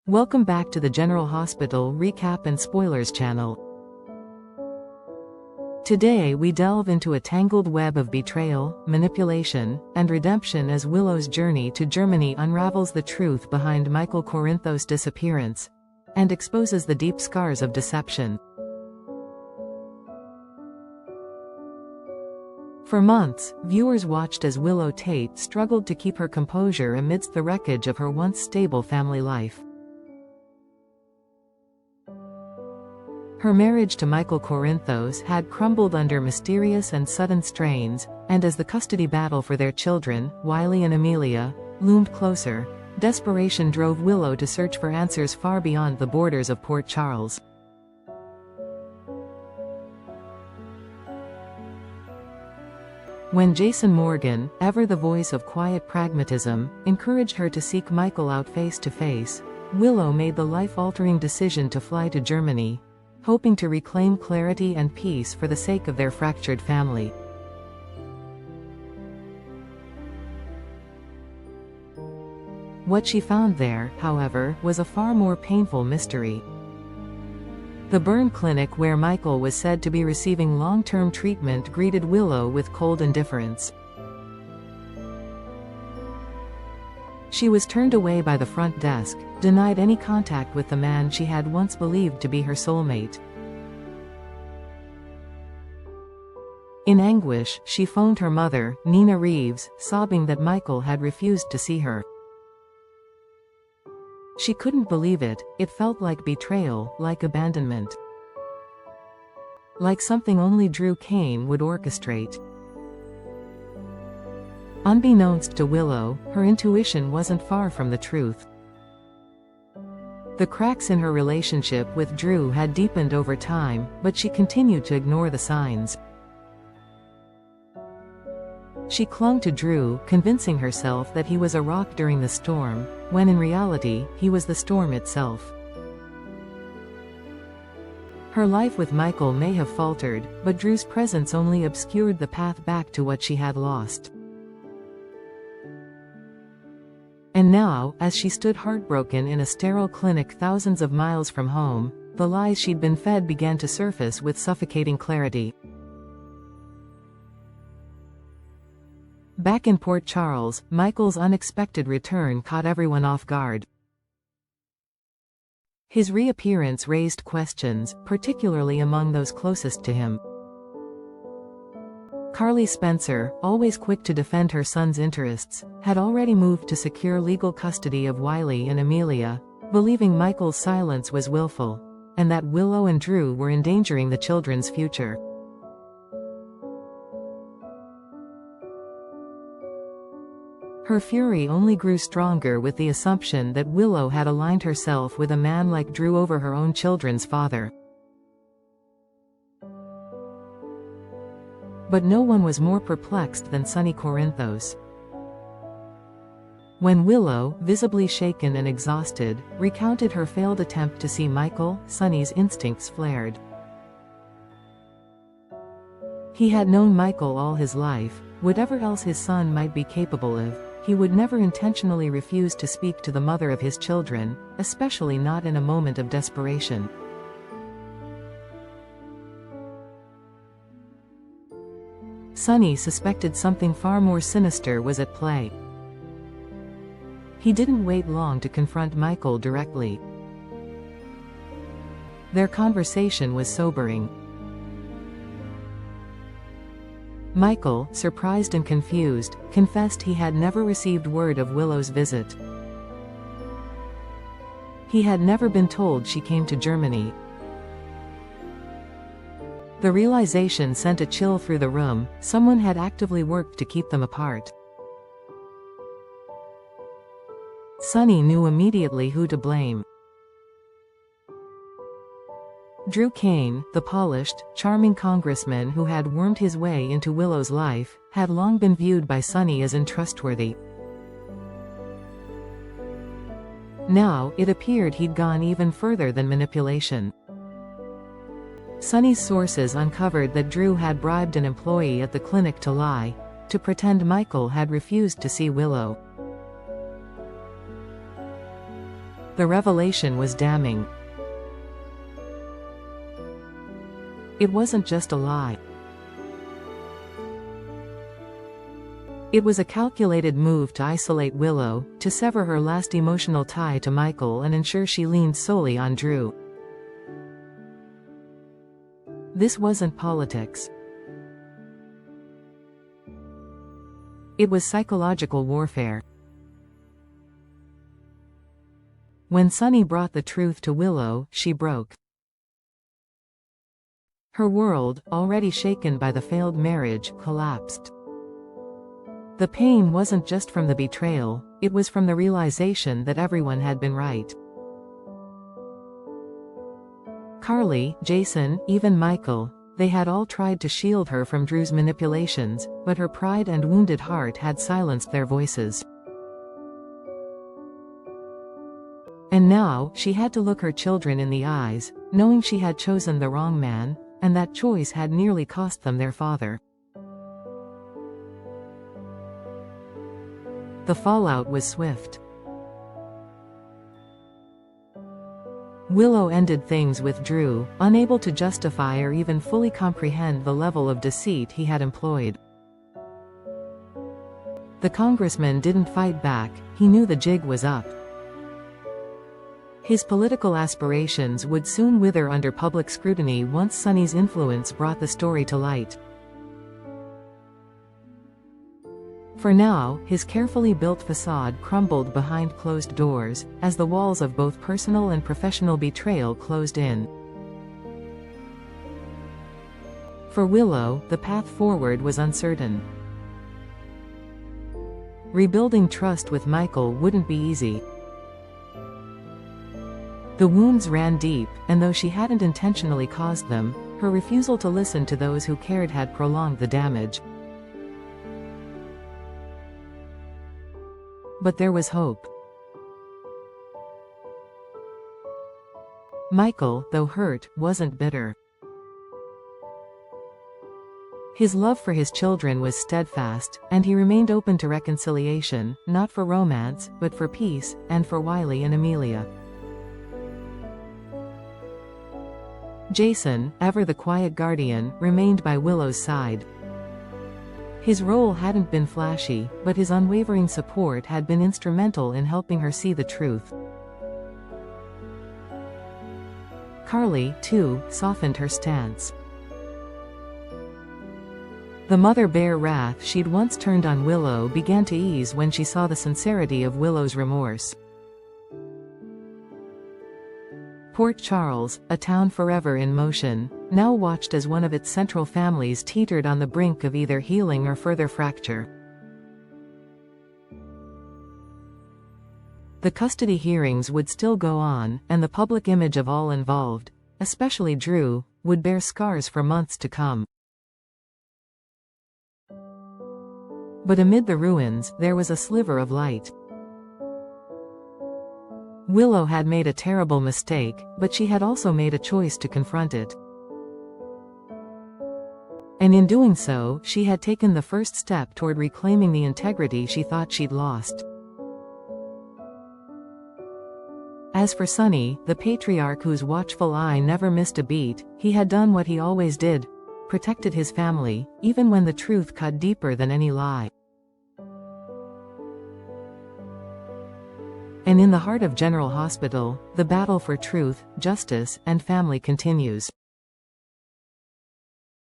Welcome back to the General Hospital Recap and Spoilers channel. Today we delve into a tangled web of betrayal, manipulation, and redemption as Willow's journey to Germany unravels the truth behind Michael Corinthos' disappearance, and exposes the deep scars of deception. For months, viewers watched as Willow Tate struggled to keep her composure amidst the wreckage of her once stable family life. Her marriage to Michael Corinthos had crumbled under mysterious and sudden strains, and as the custody battle for their children, Wiley and Amelia, loomed closer, desperation drove Willow to search for answers far beyond the borders of Port Charles. When Jason Morgan, ever the voice of quiet pragmatism, encouraged her to seek Michael out face to face, Willow made the life-altering decision to fly to Germany, hoping to reclaim clarity and peace for the sake of their fractured family. What she found there, however, was a far more painful mystery. The burn clinic where Michael was said to be receiving long-term treatment greeted Willow with cold indifference. She was turned away by the front desk, denied any contact with the man she had once believed to be her soulmate. In anguish, she phoned her mother, Nina Reeves, sobbing that Michael had refused to see her. She couldn't believe it. It felt like betrayal, like abandonment. Like something only Drew Kane would orchestrate. Unbeknownst to Willow, her intuition wasn't far from the truth. The cracks in her relationship with Drew had deepened over time, but she continued to ignore the signs. She clung to Drew, convincing herself that he was a rock during the storm, when in reality, he was the storm itself. Her life with Michael may have faltered, but Drew's presence only obscured the path back to what she had lost. And now, as she stood heartbroken in a sterile clinic thousands of miles from home, the lies she'd been fed began to surface with suffocating clarity. Back in Port Charles, Michael's unexpected return caught everyone off guard. His reappearance raised questions, particularly among those closest to him. Carly Spencer, always quick to defend her son's interests, had already moved to secure legal custody of Wiley and Amelia, believing Michael's silence was willful, and that Willow and Drew were endangering the children's future. Her fury only grew stronger with the assumption that Willow had aligned herself with a man like Drew over her own children's father. But no one was more perplexed than Sonny Corinthos. When Willow, visibly shaken and exhausted, recounted her failed attempt to see Michael, Sonny's instincts flared. He had known Michael all his life. Whatever else his son might be capable of, he would never intentionally refuse to speak to the mother of his children, especially not in a moment of desperation. Sonny suspected something far more sinister was at play. He didn't wait long to confront Michael directly. Their conversation was sobering. Michael, surprised and confused, confessed he had never received word of Willow's visit. He had never been told she came to Germany. The realization sent a chill through the room. Someone had actively worked to keep them apart. Sonny knew immediately who to blame. Drew Kane, the polished, charming congressman who had wormed his way into Willow's life, had long been viewed by Sonny as untrustworthy. Now, it appeared he'd gone even further than manipulation. Sonny's sources uncovered that Drew had bribed an employee at the clinic to lie, to pretend Michael had refused to see Willow. The revelation was damning. It wasn't just a lie. It was a calculated move to isolate Willow, to sever her last emotional tie to Michael and ensure she leaned solely on Drew. This wasn't politics. It was psychological warfare. When Sunny brought the truth to Willow, she broke. Her world, already shaken by the failed marriage, collapsed. The pain wasn't just from the betrayal, it was from the realization that everyone had been right. Carly, Jason, even Michael, they had all tried to shield her from Drew's manipulations, but her pride and wounded heart had silenced their voices. And now, she had to look her children in the eyes, knowing she had chosen the wrong man, and that choice had nearly cost them their father. The fallout was swift. Willow ended things with Drew, unable to justify or even fully comprehend the level of deceit he had employed. The congressman didn't fight back, he knew the jig was up. His political aspirations would soon wither under public scrutiny once Sunny's influence brought the story to light. For now, his carefully built facade crumbled behind closed doors, as the walls of both personal and professional betrayal closed in. For Willow, the path forward was uncertain. Rebuilding trust with Michael wouldn't be easy. The wounds ran deep, and though she hadn't intentionally caused them, her refusal to listen to those who cared had prolonged the damage. But there was hope. Michael, though hurt, wasn't bitter. His love for his children was steadfast, and he remained open to reconciliation, not for romance, but for peace, and for Wiley and Amelia. Jason, ever the quiet guardian, remained by Willow's side. His role hadn't been flashy, but his unwavering support had been instrumental in helping her see the truth. Carly, too, softened her stance. The mother bear wrath she'd once turned on Willow began to ease when she saw the sincerity of Willow's remorse. Port Charles, a town forever in motion, now watched as one of its central families teetered on the brink of either healing or further fracture. The custody hearings would still go on, and the public image of all involved, especially Drew, would bear scars for months to come. But amid the ruins, there was a sliver of light. Willow had made a terrible mistake, but she had also made a choice to confront it. And in doing so, she had taken the first step toward reclaiming the integrity she thought she'd lost. As for Sunny, the patriarch whose watchful eye never missed a beat, he had done what he always did: protected his family, even when the truth cut deeper than any lie. And in the heart of General Hospital, the battle for truth, justice, and family continues.